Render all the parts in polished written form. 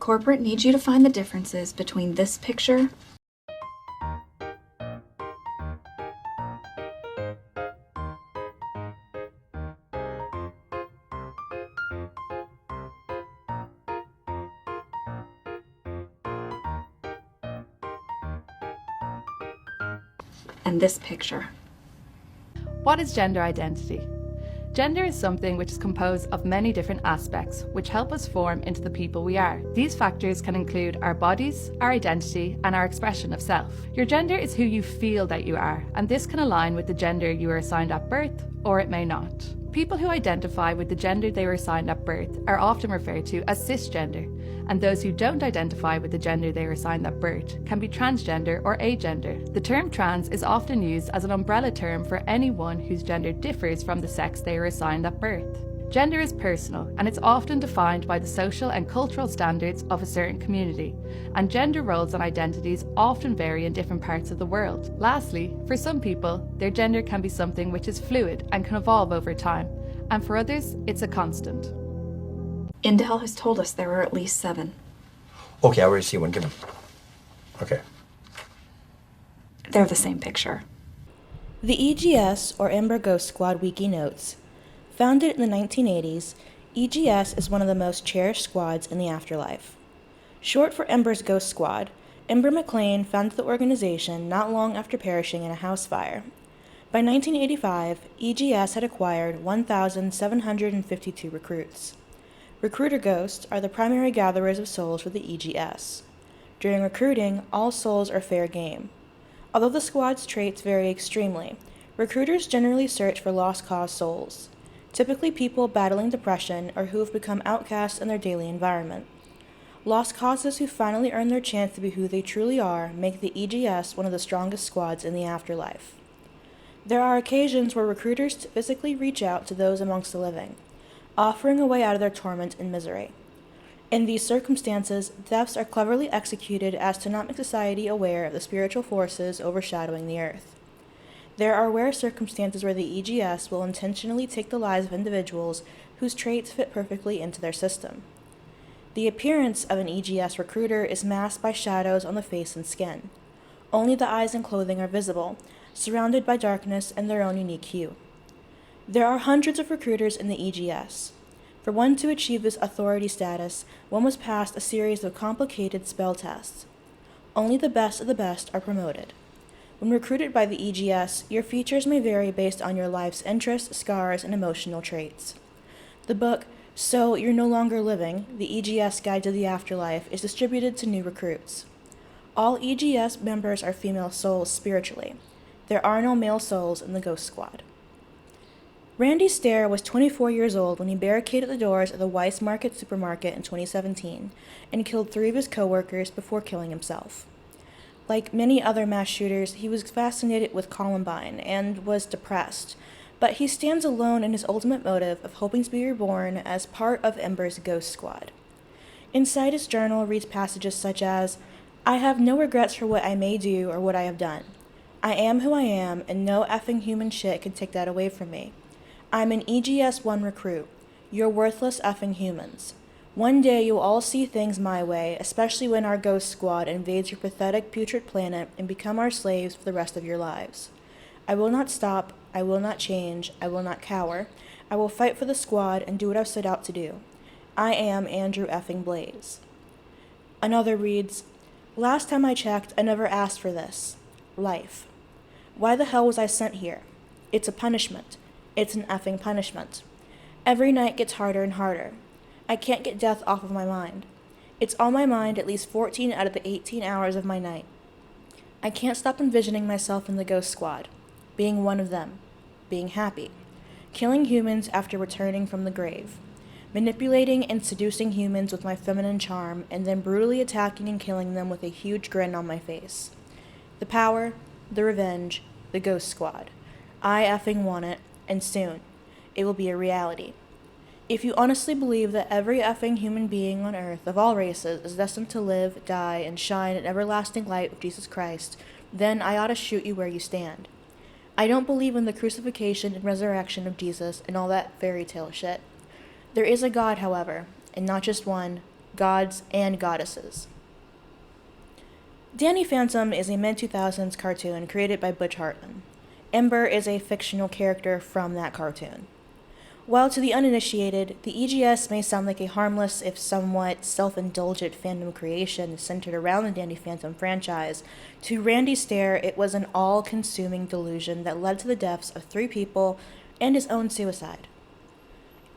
Corporate needs you to find the differences between this picture and this picture. What is gender identity? Gender is something which is composed of many different aspects which help us form into the people we are. These factors can include our bodies, our identity, and our expression of self. Your gender is who you feel that you are, and this can align with the gender you were assigned at birth, or it may not. People who identify with the gender they were assigned at birth are often referred to as cisgender, and those who don't identify with the gender they were assigned at birth can be transgender or agender. The term trans is often used as an umbrella term for anyone whose gender differs from the sex they were assigned at birth. Gender is personal, and it's often defined by the social and cultural standards of a certain community, and gender roles and identities often vary in different parts of the world. Lastly, for some people, their gender can be something which is fluid and can evolve over time, and for others, it's a constant. Indel has told us there are at least 7. Okay, I already see one. Give him. Okay. They're the same picture. The EGS, or Ember Ghost Squad Wiki notes, founded in the 1980s, EGS is one of the most cherished squads in the afterlife. Short for Ember's Ghost Squad, Ember McLean founded the organization not long after perishing in a house fire. By 1985, EGS had acquired 1,752 recruits. Recruiter ghosts are the primary gatherers of souls for the EGS. During recruiting, all souls are fair game. Although the squad's traits vary extremely, recruiters generally search for lost cause souls, typically people battling depression or who have become outcasts in their daily environment. Lost causes who finally earn their chance to be who they truly are make the EGS one of the strongest squads in the afterlife. There are occasions where recruiters physically reach out to those amongst the living, offering a way out of their torment and misery. In these circumstances, deaths are cleverly executed as to not make society aware of the spiritual forces overshadowing the earth. There are rare circumstances where the EGS will intentionally take the lives of individuals whose traits fit perfectly into their system. The appearance of an EGS recruiter is masked by shadows on the face and skin. Only the eyes and clothing are visible, surrounded by darkness and their own unique hue. There are hundreds of recruiters in the EGS. For one to achieve this authority status, one must pass a series of complicated spell tests. Only the best of the best are promoted. When recruited by the EGS, your features may vary based on your life's interests, scars, and emotional traits. The book, So You're No Longer Living, the EGS Guide to the Afterlife, is distributed to new recruits. All EGS members are female souls spiritually. There are no male souls in the Ghost Squad. Randy Stair was 24 years old when he barricaded the doors of the Weiss Market supermarket in 2017 and killed 3 of his co-workers before killing himself. Like many other mass shooters, he was fascinated with Columbine and was depressed, but he stands alone in his ultimate motive of hoping to be reborn as part of Ember's Ghost Squad. Inside his journal reads passages such as, "I have no regrets for what I may do or what I have done. I am who I am, and no effing human shit can take that away from me. I'm an EGS-1 recruit. You're worthless effing humans. One day you'll all see things my way, especially when our Ghost Squad invades your pathetic, putrid planet and become our slaves for the rest of your lives. I will not stop, I will not change, I will not cower. I will fight for the squad and do what I've set out to do. I am Andrew effing Blaze." Another reads, "Last time I checked, I never asked for this. Life. Why the hell was I sent here? It's a punishment. It's an effing punishment. Every night gets harder and harder. I can't get death off of my mind. It's on my mind at least 14 out of the 18 hours of my night. I can't stop envisioning myself in the Ghost Squad, being one of them, being happy, killing humans after returning from the grave, manipulating and seducing humans with my feminine charm, and then brutally attacking and killing them with a huge grin on my face. The power, the revenge, the Ghost Squad. I effing want it, and soon. It will be a reality. If you honestly believe that every effing human being on earth of all races is destined to live, die, and shine in everlasting light with Jesus Christ, then I ought to shoot you where you stand. I don't believe in the crucifixion and resurrection of Jesus and all that fairy tale shit. There is a God, however, and not just one, gods, and goddesses. Danny Phantom is a mid-2000s cartoon created by Butch Hartman. Ember is a fictional character from that cartoon. While to the uninitiated, the EGS may sound like a harmless, if somewhat self-indulgent fandom creation centered around the Danny Phantom franchise, to Randy Stair it was an all-consuming delusion that led to the deaths of 3 people and his own suicide.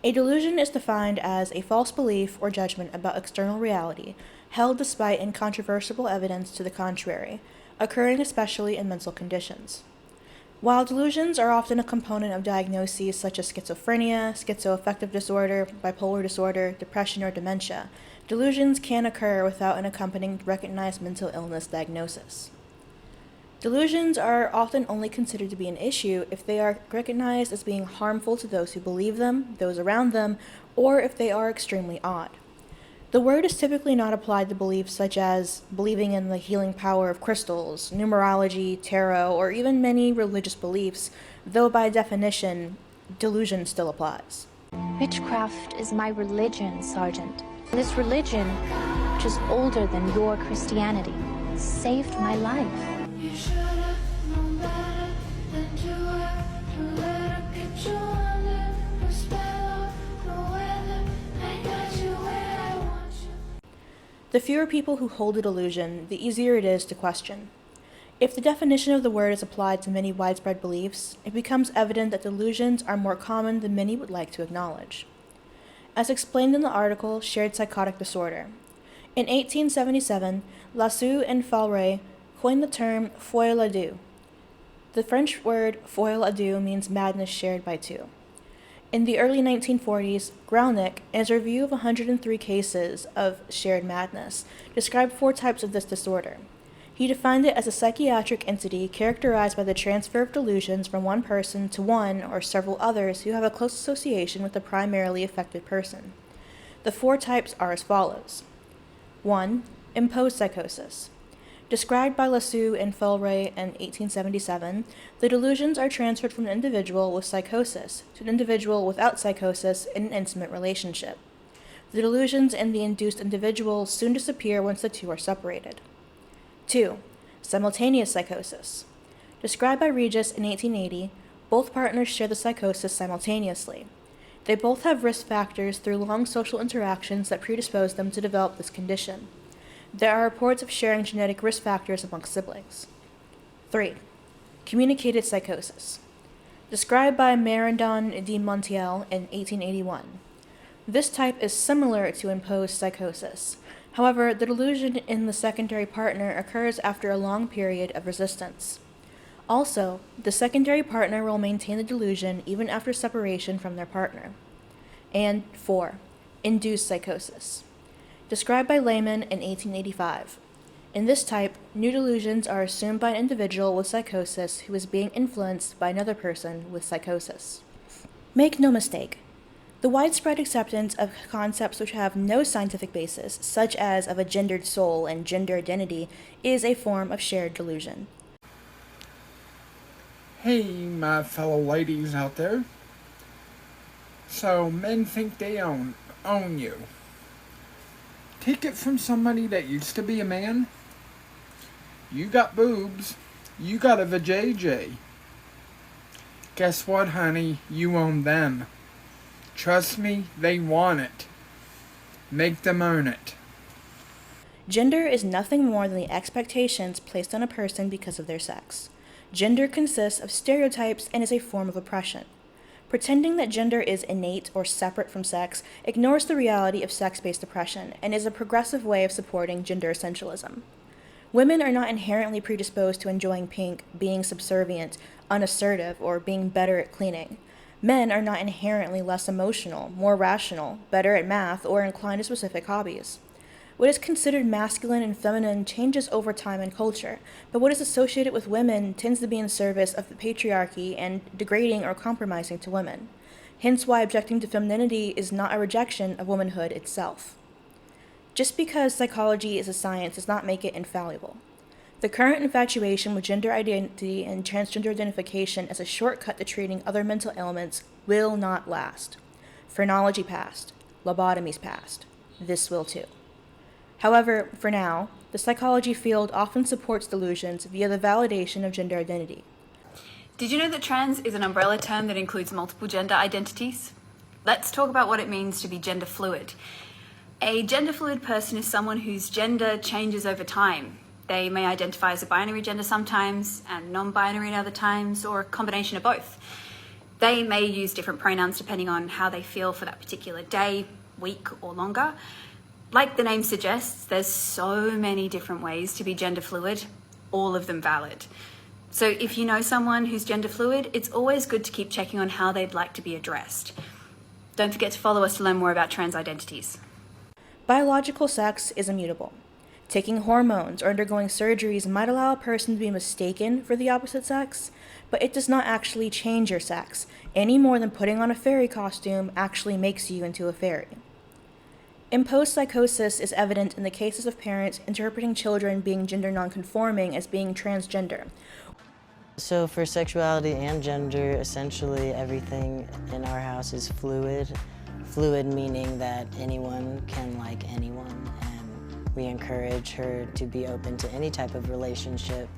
A delusion is defined as a false belief or judgment about external reality, held despite incontrovertible evidence to the contrary, occurring especially in mental conditions. While delusions are often a component of diagnoses such as schizophrenia, schizoaffective disorder, bipolar disorder, depression, or dementia, delusions can occur without an accompanying recognized mental illness diagnosis. Delusions are often only considered to be an issue if they are recognized as being harmful to those who believe them, those around them, or if they are extremely odd. The word is typically not applied to beliefs such as believing in the healing power of crystals, numerology, tarot, or even many religious beliefs, though by definition, delusion still applies. Witchcraft is my religion, Sergeant. This religion, which is older than your Christianity, saved my life. You should have known better than to have to let her get you under the spell of the weather. I got you where I want you. The fewer people who hold a delusion, the easier it is to question. If the definition of the word is applied to many widespread beliefs, it becomes evident that delusions are more common than many would like to acknowledge. As explained in the article Shared Psychotic Disorder, in 1877, Lassus and Falray coined the term folie à deux. The French word folie à deux means madness shared by two. In the early 1940s, Graunik, in his review of 103 cases of shared madness, described 4 types of this disorder. He defined it as a psychiatric entity characterized by the transfer of delusions from one person to one or several others who have a close association with the primarily affected person. The 4 types are as follows. 1. Imposed psychosis. Described by Lassus and Falray in 1877, the delusions are transferred from an individual with psychosis to an individual without psychosis in an intimate relationship. The delusions in the induced individual soon disappear once the two are separated. 2. Simultaneous psychosis. Described by Regis in 1880, both partners share the psychosis simultaneously. They both have risk factors through long social interactions that predispose them to develop this condition. There are reports of sharing genetic risk factors amongst siblings. 3. Communicated psychosis. Described by Merendon de Montiel in 1881. This type is similar to imposed psychosis. However, the delusion in the secondary partner occurs after a long period of resistance. Also, the secondary partner will maintain the delusion even after separation from their partner. And 4. Induced psychosis. Described by Lehman in 1885. In this type, new delusions are assumed by an individual with psychosis who is being influenced by another person with psychosis. Make no mistake, the widespread acceptance of concepts which have no scientific basis, such as of a gendered soul and gender identity, is a form of shared delusion. Hey, my fellow ladies out there. So, men think they own you. Take it from somebody that used to be a man. You got boobs. You got a vajayjay. Guess what, honey? You own them. Trust me, they want it. Make them earn it. Gender is nothing more than the expectations placed on a person because of their sex. Gender consists of stereotypes and is a form of oppression. Pretending that gender is innate or separate from sex ignores the reality of sex-based oppression and is a progressive way of supporting gender essentialism. Women are not inherently predisposed to enjoying pink, being subservient, unassertive, or being better at cleaning. Men are not inherently less emotional, more rational, better at math, or inclined to specific hobbies. What is considered masculine and feminine changes over time and culture, but what is associated with women tends to be in service of the patriarchy and degrading or compromising to women. Hence why objecting to femininity is not a rejection of womanhood itself. Just because psychology is a science does not make it infallible. The current infatuation with gender identity and transgender identification as a shortcut to treating other mental ailments will not last. Phrenology passed. Lobotomies passed. This will too. However, for now, the psychology field often supports delusions via the validation of gender identity. Did you know that trans is an umbrella term that includes multiple gender identities? Let's talk about what it means to be gender fluid. A gender fluid person is someone whose gender changes over time. They may identify as a binary gender sometimes and non-binary at other times, or a combination of both. They may use different pronouns depending on how they feel for that particular day, week, or longer. Like the name suggests, there's so many different ways to be gender fluid, all of them valid. So if you know someone who's gender fluid, it's always good to keep checking on how they'd like to be addressed. Don't forget to follow us to learn more about trans identities. Biological sex is immutable. Taking hormones or undergoing surgeries might allow a person to be mistaken for the opposite sex, but it does not actually change your sex, any more than putting on a fairy costume actually makes you into a fairy. Imposed psychosis is evident in the cases of parents interpreting children being gender nonconforming as being transgender. So for sexuality and gender, essentially everything in our house is fluid. Fluid meaning that anyone can like anyone, and we encourage her to be open to any type of relationship.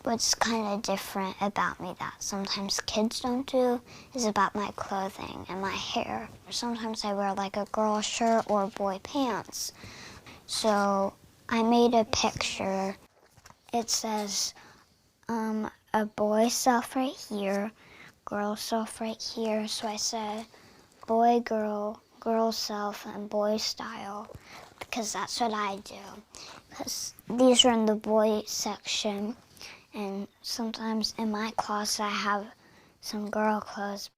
What's kind of different about me that sometimes kids don't do is about my clothing and my hair. Sometimes I wear like a girl shirt or boy pants. So I made a picture. It says a boy self right here, girl self right here. So I said boy, girl, girl self, and boy style, because that's what I do. Because these are in the boy section. And sometimes in my closet I have some girl clothes.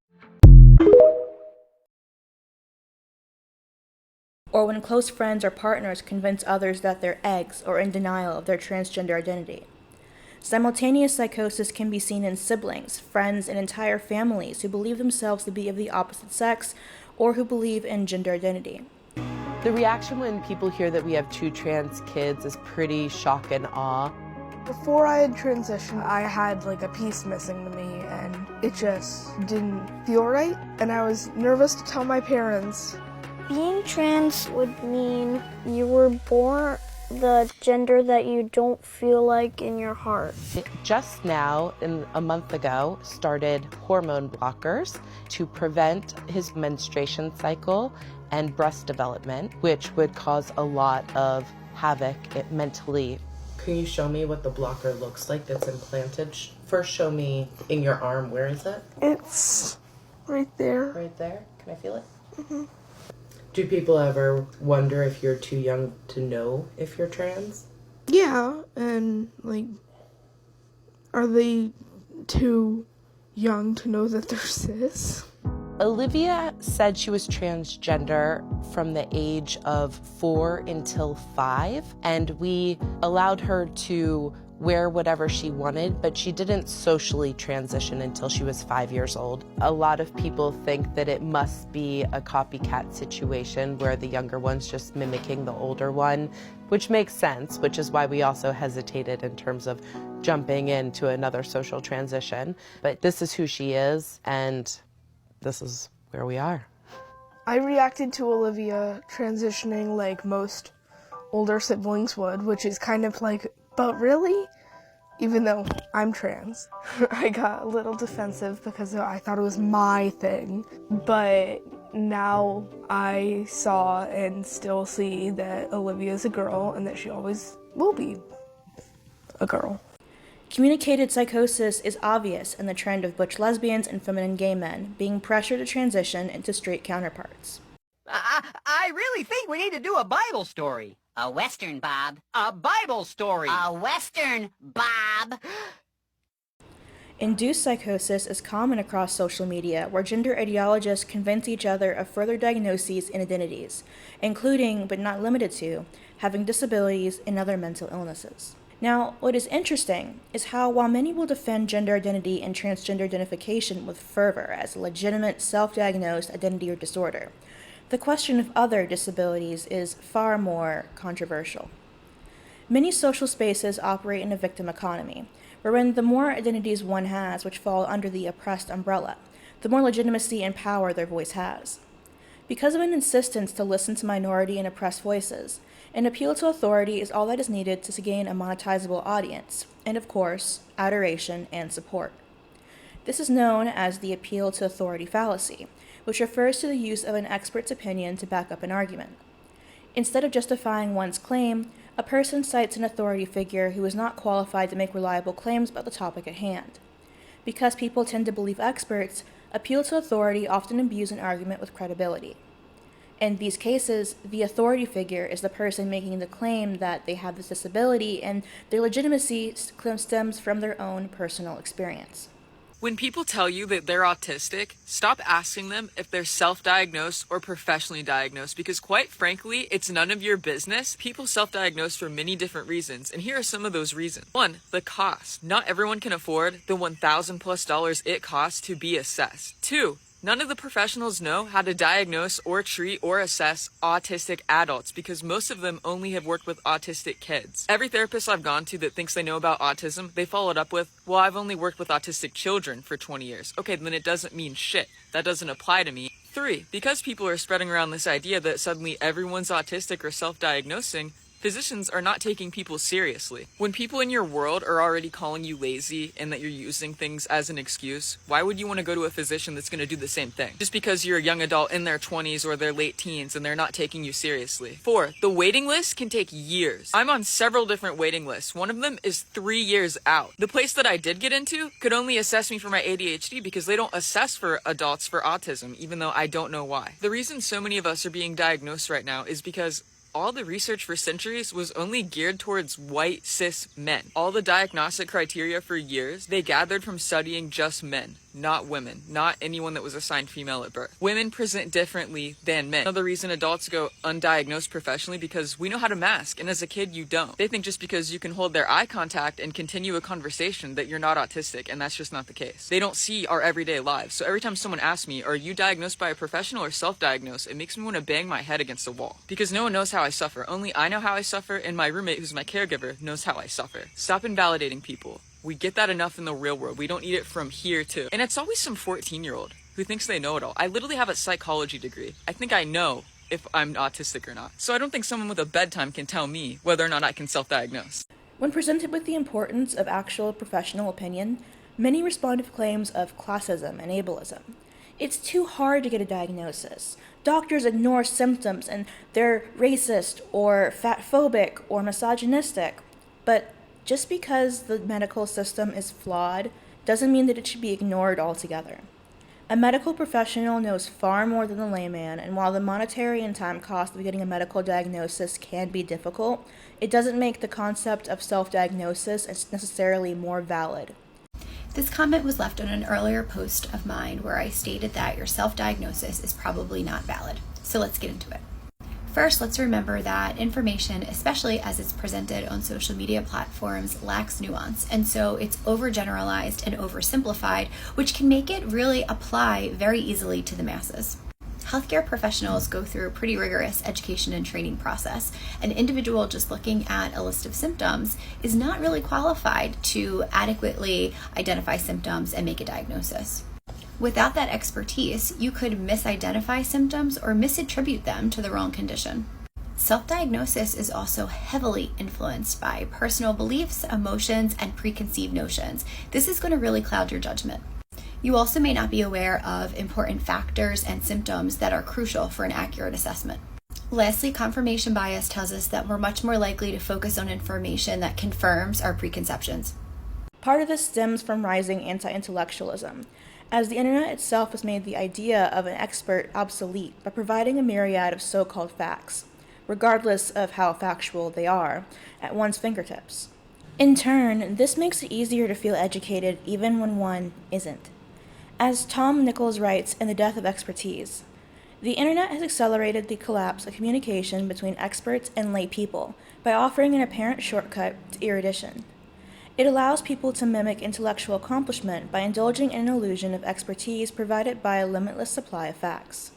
Or when close friends or partners convince others that they're eggs or in denial of their transgender identity. Simultaneous psychosis can be seen in siblings, friends, and entire families who believe themselves to be of the opposite sex or who believe in gender identity. The reaction when people hear that we have 2 trans kids is pretty shock and awe. Before I had transitioned, I had like a piece missing to me and it just didn't feel right. And I was nervous to tell my parents. Being trans would mean you were born the gender that you don't feel like in your heart. Just now, a month ago, started hormone blockers to prevent his menstruation cycle and breast development, which would cause a lot of havoc mentally. Can you show me what the blocker looks like that's implanted? First show me in your arm. Where is it? It's right there. Right there? Can I feel it? Mm-hmm. Do people ever wonder if you're too young to know if you're trans? Yeah, and like, are they too young to know that they're cis? Olivia said she was transgender from the age of 4 until 5, and we allowed her to wear whatever she wanted, but she didn't socially transition until she was 5 years old. A lot of people think that it must be a copycat situation where the younger one's just mimicking the older one, which makes sense, which is why we also hesitated in terms of jumping into another social transition. But this is who she is, and this is where we are. I reacted to Olivia transitioning like most older siblings would, which is kind of like, but really? Even though I'm trans. I got a little defensive because I thought it was my thing. But now I saw and still see that Olivia's a girl and that she always will be a girl. Communicated psychosis is obvious in the trend of butch lesbians and feminine gay men being pressured to transition into straight counterparts. I really think we need to do a Bible story. A Western, Bob. A Bible story. A Western, Bob. Induced psychosis is common across social media, where gender ideologists convince each other of further diagnoses and identities, including, but not limited to, having disabilities and other mental illnesses. Now, what is interesting is how, while many will defend gender identity and transgender identification with fervor as a legitimate self-diagnosed identity or disorder, the question of other disabilities is far more controversial. Many social spaces operate in a victim economy, wherein the more identities one has which fall under the oppressed umbrella, the more legitimacy and power their voice has. Because of an insistence to listen to minority and oppressed voices, an appeal to authority is all that is needed to gain a monetizable audience, and of course, adoration and support. This is known as the appeal to authority fallacy, which refers to the use of an expert's opinion to back up an argument. Instead of justifying one's claim, a person cites an authority figure who is not qualified to make reliable claims about the topic at hand. Because people tend to believe experts, appeal to authority often imbues an argument with credibility. In these cases, the authority figure is the person making the claim that they have this disability, and their legitimacy stems from their own personal experience. When people tell you that they're autistic, stop asking them if they're self-diagnosed or professionally diagnosed, because quite frankly, it's none of your business. People self-diagnose for many different reasons, and here are some of those reasons. 1, the cost. Not everyone can afford the $1,000+ it costs to be assessed. 2, none of the professionals know how to diagnose or treat or assess autistic adults because most of them only have worked with autistic kids. Every therapist I've gone to that thinks they know about autism, they follow it up with, well, I've only worked with autistic children for 20 years. Okay, then it doesn't mean shit. That doesn't apply to me. 3, because people are spreading around this idea that suddenly everyone's autistic or self-diagnosing, physicians are not taking people seriously. When people in your world are already calling you lazy and that you're using things as an excuse, why would you want to go to a physician that's going to do the same thing? Just because you're a young adult in their 20s or their late teens and they're not taking you seriously. 4, the waiting list can take years. I'm on several different waiting lists. One of them is 3 years out. The place that I did get into could only assess me for my ADHD because they don't assess for adults for autism, even though I don't know why. The reason so many of us are being diagnosed right now is because all the research for centuries was only geared towards white, cis men. All the diagnostic criteria for years, they gathered from studying just men, not women, not anyone that was assigned female at birth. Women present differently than men. Another reason adults go undiagnosed professionally because we know how to mask, and as a kid, you don't. They think just because you can hold their eye contact and continue a conversation that you're not autistic, and that's just not the case. They don't see our everyday lives. So every time someone asks me, are you diagnosed by a professional or self-diagnosed, it makes me want to bang my head against the wall. Because no one knows how I suffer. Only I know how I suffer, and my roommate, who's my caregiver, knows how I suffer. Stop invalidating people. We get that enough in the real world. We don't need it from here too. And it's always some 14-year-old who thinks they know it all. I literally have a psychology degree. I think I know if I'm autistic or not. So I don't think someone with a bedtime can tell me whether or not I can self-diagnose. When presented with the importance of actual professional opinion, many respond to claims of classism and ableism. It's too hard to get a diagnosis. Doctors ignore symptoms and they're racist or fatphobic or misogynistic. But just because the medical system is flawed doesn't mean that it should be ignored altogether. A medical professional knows far more than the layman, and while the monetary and time cost of getting a medical diagnosis can be difficult, it doesn't make the concept of self-diagnosis necessarily more valid. This comment was left on an earlier post of mine where I stated that your self-diagnosis is probably not valid. So let's get into it. First, let's remember that information, especially as it's presented on social media platforms, lacks nuance, and so it's overgeneralized and oversimplified, which can make it really apply very easily to the masses. Healthcare professionals go through a pretty rigorous education and training process. An individual just looking at a list of symptoms is not really qualified to adequately identify symptoms and make a diagnosis. Without that expertise, you could misidentify symptoms or misattribute them to the wrong condition. Self-diagnosis is also heavily influenced by personal beliefs, emotions, and preconceived notions. This is going to really cloud your judgment. You also may not be aware of important factors and symptoms that are crucial for an accurate assessment. Lastly, confirmation bias tells us that we're much more likely to focus on information that confirms our preconceptions. Part of this stems from rising anti-intellectualism, as the internet itself has made the idea of an expert obsolete by providing a myriad of so-called facts, regardless of how factual they are, at one's fingertips. In turn, this makes it easier to feel educated even when one isn't. As Tom Nichols writes in The Death of Expertise, the internet has accelerated the collapse of communication between experts and lay people by offering an apparent shortcut to erudition. It allows people to mimic intellectual accomplishment by indulging in an illusion of expertise provided by a limitless supply of facts.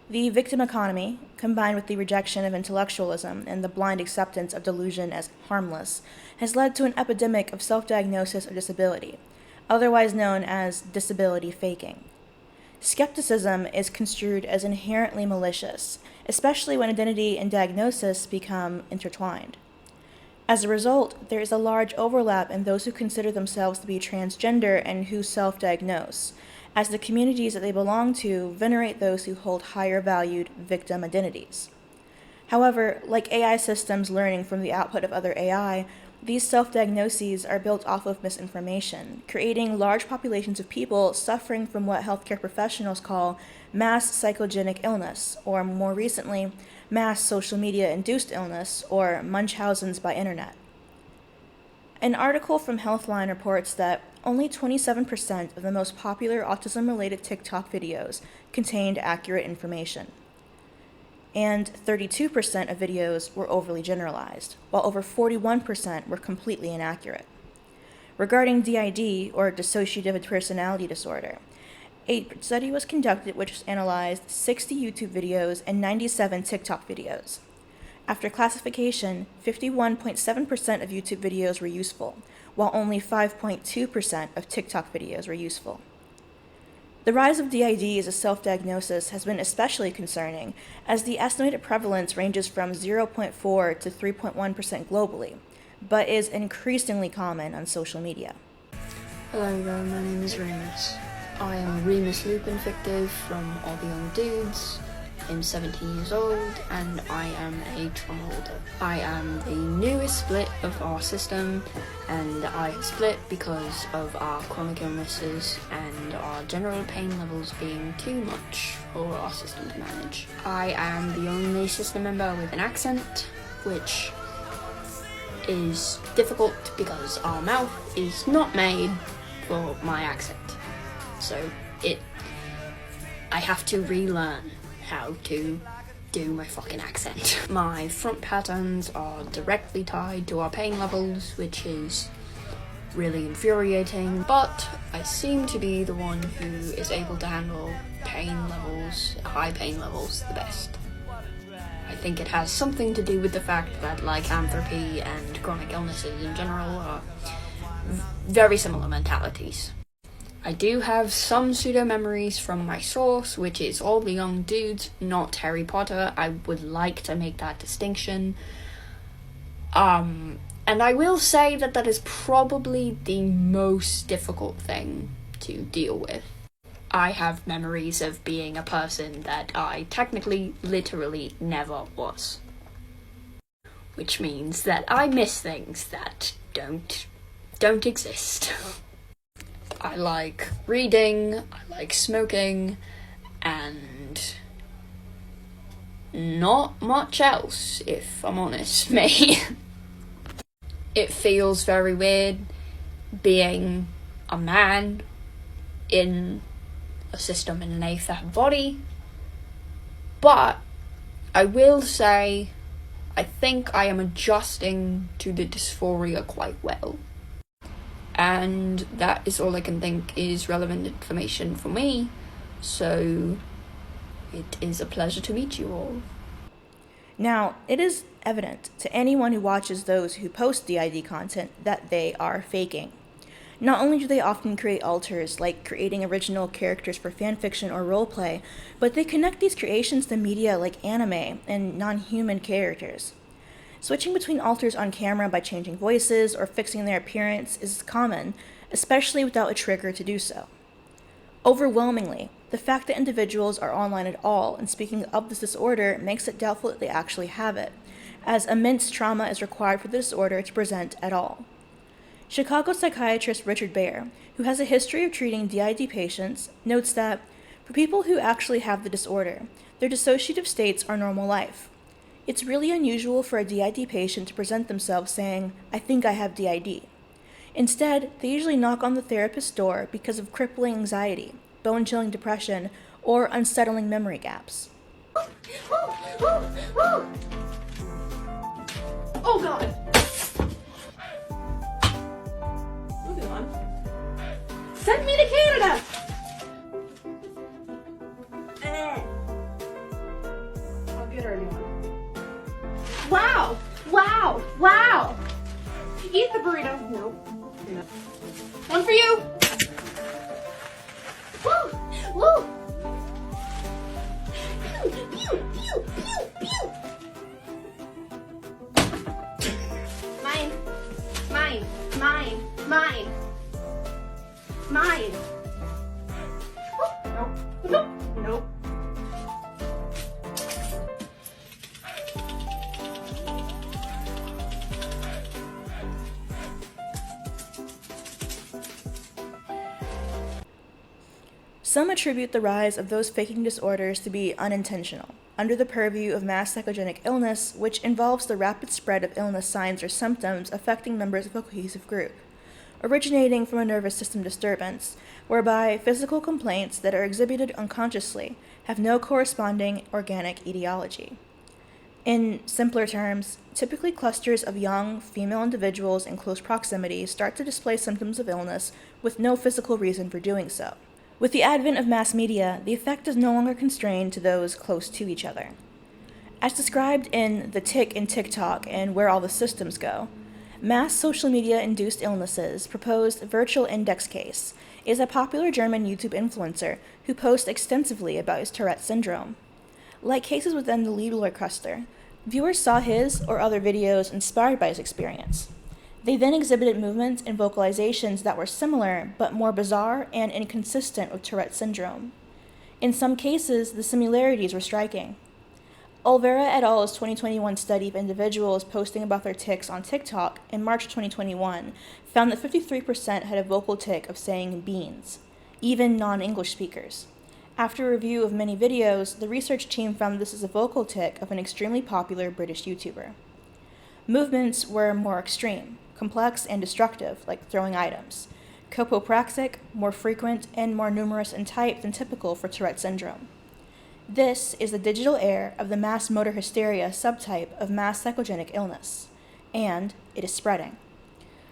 The victim economy, combined with the rejection of intellectualism and the blind acceptance of delusion as harmless, has led to an epidemic of self-diagnosis of disability, otherwise known as disability faking. Skepticism is construed as inherently malicious, especially when identity and diagnosis become intertwined. As a result, there is a large overlap in those who consider themselves to be transgender and who self-diagnose, as the communities that they belong to venerate those who hold higher valued victim identities. However, like AI systems learning from the output of other AI, these self-diagnoses are built off of misinformation, creating large populations of people suffering from what healthcare professionals call mass psychogenic illness, or more recently, mass social media-induced illness, or Munchausen's by internet. An article from Healthline reports that only 27% of the most popular autism-related TikTok videos contained accurate information, and 32% of videos were overly generalized, while over 41% were completely inaccurate. Regarding DID, or dissociative personality disorder, a study was conducted which analyzed 60 YouTube videos and 97 TikTok videos. After classification, 51.7% of YouTube videos were useful, while only 5.2% of TikTok videos were useful. The rise of DID as a self-diagnosis has been especially concerning, as the estimated prevalence ranges from 0.4 to 3.1% globally, but is increasingly common on social media. Hello there, my name is Remus. I am Remus Lupin Fictive from All the Young Dudes. I'm 17 years old and I am a trauma holder. I am the newest split of our system, and I split because of our chronic illnesses and our general pain levels being too much for our system to manage. I am the only system member with an accent, which is difficult because our mouth is not made for my accent. So I have to relearn how to do my fucking accent. My front patterns are directly tied to our pain levels, which is really infuriating, but I seem to be the one who is able to handle high pain levels the best. I think it has something to do with the fact that lycanthropy and chronic illnesses in general are very similar mentalities. I do have some pseudo-memories from my source, which is All the Young Dudes, not Harry Potter. I would like to make that distinction. And I will say that that is probably the most difficult thing to deal with. I have memories of being a person that I technically, literally never was. Which means that I miss things that don't exist. I like reading, I like smoking, and not much else, if I'm honest, mate. It feels very weird being a man in a system in an AFAB body, but I will say I think I am adjusting to the dysphoria quite well. And that is all I can think is relevant information for me, so it is a pleasure to meet you all. Now, it is evident to anyone who watches those who post DID content that they are faking. Not only do they often create alters, like creating original characters for fanfiction or roleplay, but they connect these creations to media like anime and non-human characters. Switching between alters on camera by changing voices or fixing their appearance is common, especially without a trigger to do so. Overwhelmingly, the fact that individuals are online at all and speaking of this disorder makes it doubtful that they actually have it, as immense trauma is required for the disorder to present at all. Chicago psychiatrist Richard Baer, who has a history of treating DID patients, notes that for people who actually have the disorder, their dissociative states are normal life. It's really unusual for a DID patient to present themselves saying, "I think I have DID." Instead, they usually knock on the therapist's door because of crippling anxiety, bone-chilling depression, or unsettling memory gaps. Oh God! Moving on. Send me to Canada! I'll get her a new one. Wow! Wow! Wow! Eat the burrito. No. One for you! Woo! Woo! Mine. Mine. Mine. Mine. Mine. Nope. Nope. Nope. Some attribute the rise of those faking disorders to be unintentional, under the purview of mass psychogenic illness, which involves the rapid spread of illness signs or symptoms affecting members of a cohesive group, originating from a nervous system disturbance, whereby physical complaints that are exhibited unconsciously have no corresponding organic etiology. In simpler terms, typically clusters of young female individuals in close proximity start to display symptoms of illness with no physical reason for doing so. With the advent of mass media, the effect is no longer constrained to those close to each other. As described in The Tick in TikTok and Where All the Systems Go, mass social media-induced illnesses proposed Virtual Index Case is a popular German YouTube influencer who posts extensively about his Tourette syndrome. Like cases within the Liebler cluster, viewers saw his or other videos inspired by his experience. They then exhibited movements and vocalizations that were similar but more bizarre and inconsistent with Tourette syndrome. In some cases, the similarities were striking. Olvera et al.'s 2021 study of individuals posting about their tics on TikTok in March 2021 found that 53% had a vocal tic of saying beans, even non-English speakers. After a review of many videos, the research team found this is a vocal tic of an extremely popular British YouTuber. Movements were more extreme, complex and destructive, like throwing items, copopraxic, more frequent, and more numerous in type than typical for Tourette syndrome. This is the digital heir of the mass motor hysteria subtype of mass psychogenic illness, and it is spreading.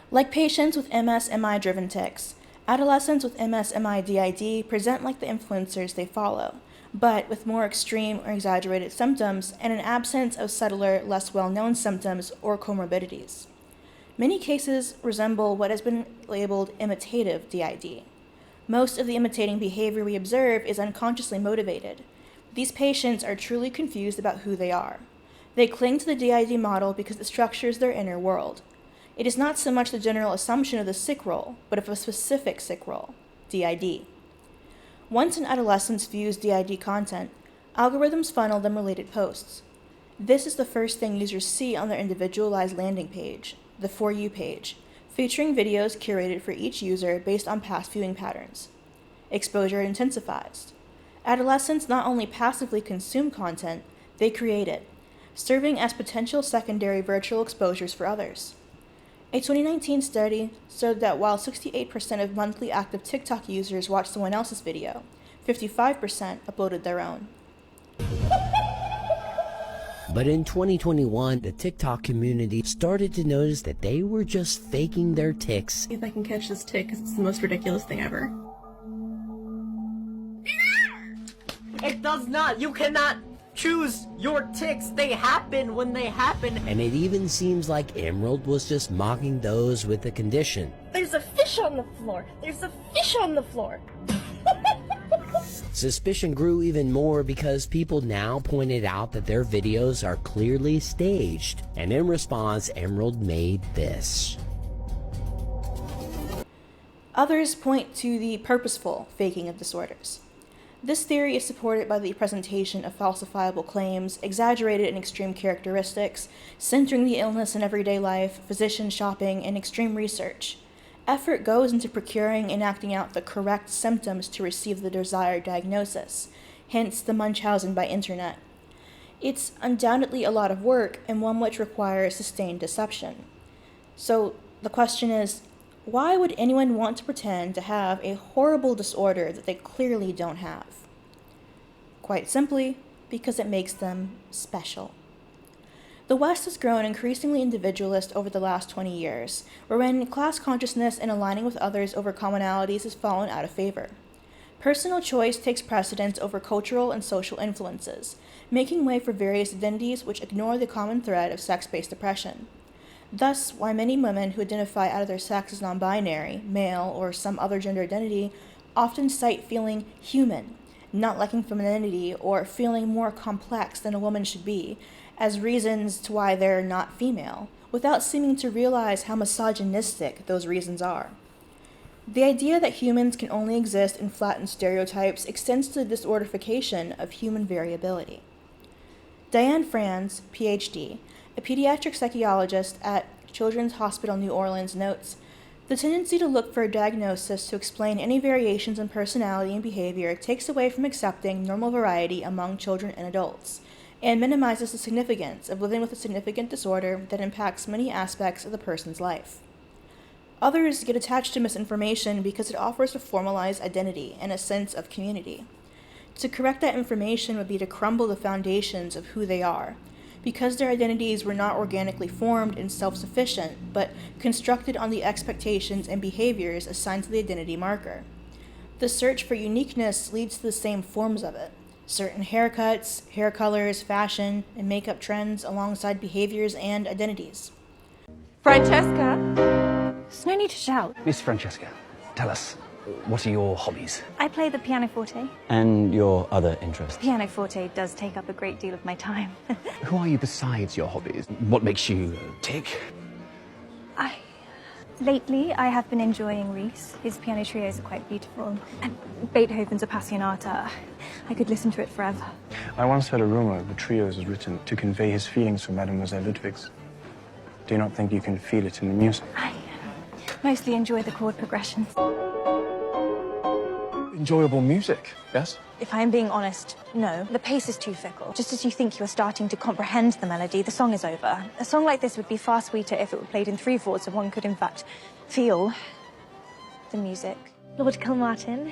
Like patients with MS-MI-driven tics, adolescents with MS-MI-DID present like the influencers they follow, but with more extreme or exaggerated symptoms and an absence of subtler, less well-known symptoms or comorbidities. Many cases resemble what has been labeled imitative DID. Most of the imitating behavior we observe is unconsciously motivated. These patients are truly confused about who they are. They cling to the DID model because it structures their inner world. It is not so much the general assumption of the sick role, but of a specific sick role, DID. Once an adolescent views DID content, algorithms funnel them related posts. This is the first thing users see on their individualized landing page, the For You page, featuring videos curated for each user based on past viewing patterns. Exposure intensifies. Adolescents not only passively consume content, they create it, serving as potential secondary virtual exposures for others. A 2019 study showed that while 68% of monthly active TikTok users watched someone else's video, 55% uploaded their own. But in 2021, the TikTok community started to notice that they were just faking their tics. If I can catch this tick, because it's the most ridiculous thing ever. It does not. You cannot choose your tics. They happen when they happen. And it even seems like Emerald was just mocking those with the condition. There's a fish on the floor. There's a fish on the floor. Suspicion grew even more because people now pointed out that their videos are clearly staged. And in response, Emerald made this. Others point to the purposeful faking of disorders. This theory is supported by the presentation of falsifiable claims, exaggerated and extreme characteristics, centering the illness in everyday life, physician shopping, and extreme research. Effort goes into procuring and acting out the correct symptoms to receive the desired diagnosis, hence the Munchausen by internet. It's undoubtedly a lot of work and one which requires sustained deception. So the question is, why would anyone want to pretend to have a horrible disorder that they clearly don't have? Quite simply, because it makes them special. The West has grown increasingly individualist over the last 20 years, wherein class consciousness and aligning with others over commonalities has fallen out of favor. Personal choice takes precedence over cultural and social influences, making way for various identities which ignore the common thread of sex-based oppression. Thus, why many women who identify out of their sex as non-binary, male, or some other gender identity often cite feeling human not liking femininity, or feeling more complex than a woman should be as reasons to why they're not female, without seeming to realize how misogynistic those reasons are. The idea that humans can only exist in flattened stereotypes extends to the disordification of human variability. Diane Franz, PhD, a pediatric psychologist at Children's Hospital New Orleans, notes, "The tendency to look for a diagnosis to explain any variations in personality and behavior takes away from accepting normal variety among children and adults, and minimizes the significance of living with a significant disorder that impacts many aspects of the person's life. Others get attached to misinformation because it offers a formalized identity and a sense of community. To correct that information would be to crumble the foundations of who they are, because their identities were not organically formed and self-sufficient, but constructed on the expectations and behaviors assigned to the identity marker. The search for uniqueness leads to the same forms of it: certain haircuts, hair colors, fashion, and makeup trends alongside behaviors and identities." Francesca? There's no need to shout. Miss Francesca, tell us, what are your hobbies? I play the pianoforte. And your other interests? Pianoforte does take up a great deal of my time. Who are you besides your hobbies? What makes you tick? Lately, I have been enjoying Ries. His piano trios are quite beautiful. And Beethoven's Appassionata. I could listen to it forever. I once heard a rumor the trios was written to convey his feelings for Mademoiselle Ludwigs. Do you not think you can feel it in the music? I mostly enjoy the chord progressions. Enjoyable music, yes? If I am being honest, no. The pace is too fickle. Just as you think you are starting to comprehend the melody, the song is over. A song like this would be far sweeter if it were played in 3/4, so one could in fact feel the music. Lord Kilmartin,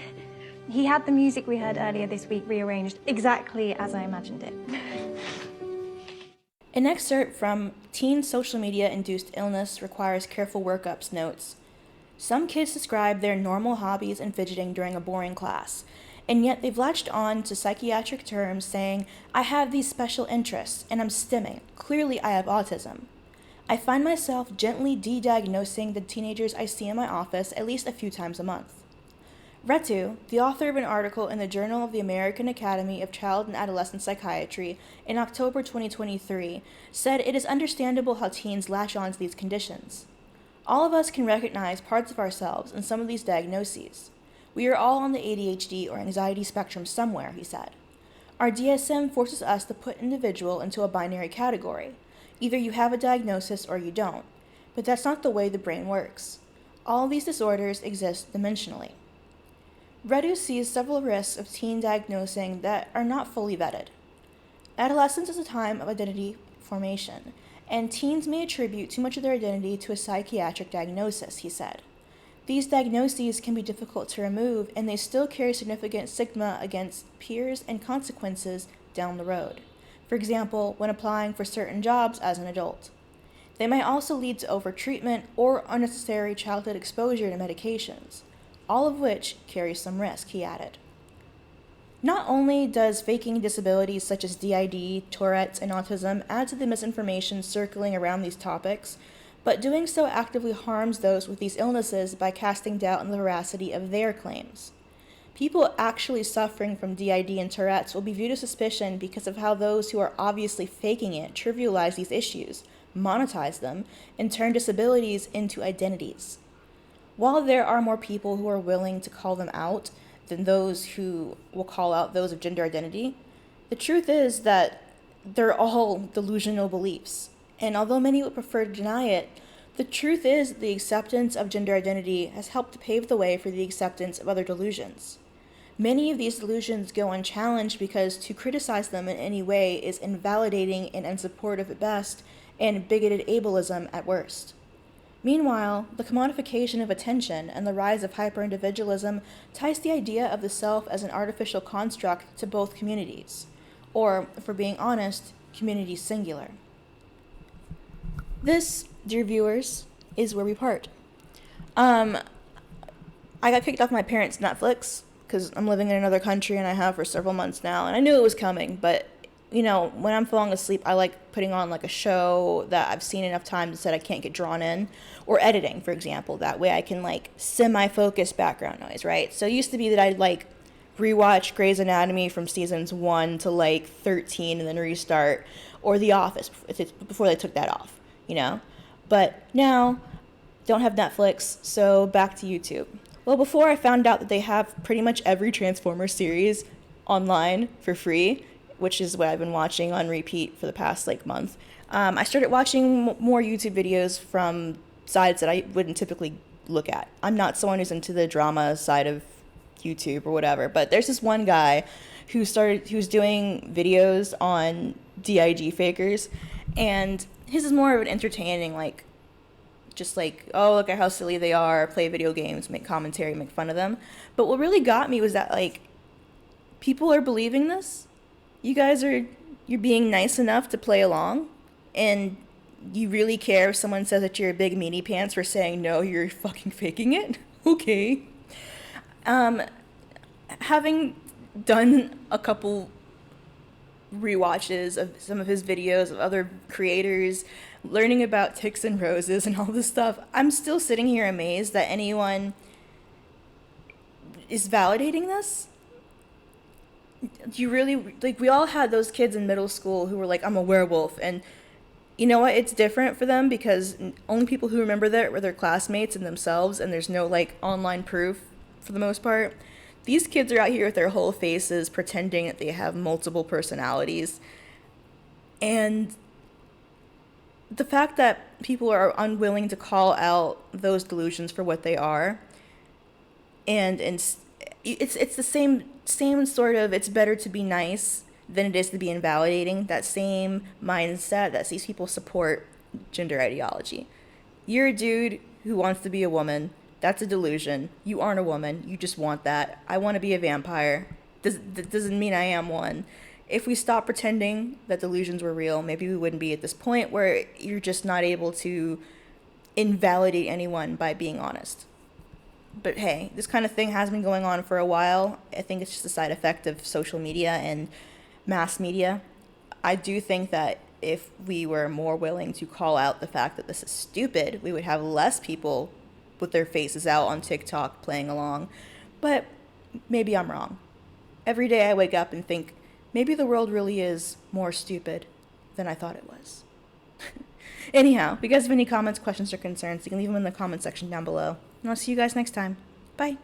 he had the music we heard earlier this week rearranged exactly as I imagined it. An excerpt from Teen Social Media-Induced Illness Requires Careful Workups notes, "Some kids describe their normal hobbies and fidgeting during a boring class, and yet they've latched on to psychiatric terms saying, 'I have these special interests, and I'm stimming. Clearly I have autism.' I find myself gently de-diagnosing the teenagers I see in my office at least a few times a month." Retu, the author of an article in the Journal of the American Academy of Child and Adolescent Psychiatry in October 2023, said it is understandable how teens latch on to these conditions. "All of us can recognize parts of ourselves in some of these diagnoses. We are all on the ADHD or anxiety spectrum somewhere," he said. "Our DSM forces us to put individual into a binary category. Either you have a diagnosis or you don't. But that's not the way the brain works. All these disorders exist dimensionally." Redu sees several risks of teen diagnosing that are not fully vetted. Adolescence is a time of identity formation, and teens may attribute too much of their identity to a psychiatric diagnosis, he said. These diagnoses can be difficult to remove, and they still carry significant stigma against peers and consequences down the road. For example, when applying for certain jobs as an adult. They may also lead to overtreatment or unnecessary childhood exposure to medications, all of which carry some risk, he added. Not only does faking disabilities such as DID, Tourette's, and autism add to the misinformation circling around these topics, but doing so actively harms those with these illnesses by casting doubt on the veracity of their claims. People actually suffering from DID and Tourette's will be viewed with suspicion because of how those who are obviously faking it trivialize these issues, monetize them, and turn disabilities into identities. While there are more people who are willing to call them out than those who will call out those of gender identity, the truth is that they're all delusional beliefs. And although many would prefer to deny it, the truth is the acceptance of gender identity has helped to pave the way for the acceptance of other delusions. Many of these delusions go unchallenged because to criticize them in any way is invalidating and unsupportive at best, and bigoted ableism at worst. Meanwhile, the commodification of attention and the rise of hyper-individualism ties the idea of the self as an artificial construct to both communities, or, if we're being honest, communities singular. This, dear viewers, is where we part. I got kicked off my parents' Netflix because I'm living in another country and I have for several months now, and I knew it was coming, but you know, when I'm falling asleep, I like putting on like a show that I've seen enough times that I can't get drawn in, or editing, for example. That way I can like semi-focus background noise, right? So it used to be that I'd like rewatch Grey's Anatomy from seasons 1 to like 13 and then restart, or The Office before they took that off, you know? But now, don't have Netflix, so back to YouTube. Well, before I found out that they have pretty much every Transformers series online for free, which is what I've been watching on repeat for the past like month, I started watching more YouTube videos from sides that I wouldn't typically look at. I'm not someone who's into the drama side of YouTube or whatever, but there's this one guy who's doing videos on DIG fakers, and his is more of an entertaining, like, just like, oh, look at how silly they are, play video games, make commentary, make fun of them. But what really got me was that, like, people are believing this. You're being nice enough to play along, and you really care if someone says that you're a big meanie pants for saying, no, you're fucking faking it? Okay. Having done a couple rewatches of some of his videos of other creators, learning about ticks and roses and all this stuff, I'm still sitting here amazed that anyone is validating this. You really, like, we all had those kids in middle school who were like, I'm a werewolf, and you know what, it's different for them because only people who remember that were their classmates and themselves, and there's no like online proof for the most part. These kids are out here with their whole faces pretending that they have multiple personalities, and the fact that people are unwilling to call out those delusions for what they are, and it's the same sort of, it's better to be nice than it is to be invalidating, that same mindset that sees people support gender ideology. You're a dude who wants to be a woman. That's a delusion. You aren't a woman. You just want that. I want to be a vampire. That doesn't mean I am one. If we stop pretending that delusions were real, maybe we wouldn't be at this point where you're just not able to invalidate anyone by being honest. But hey, this kind of thing has been going on for a while. I think it's just a side effect of social media and mass media. I do think that if we were more willing to call out the fact that this is stupid, we would have less people with their faces out on TikTok playing along. But maybe I'm wrong. Every day I wake up and think, maybe the world really is more stupid than I thought it was. Anyhow, if you guys have any comments, questions, or concerns, you can leave them in the comment section down below. And I'll see you guys next time. Bye.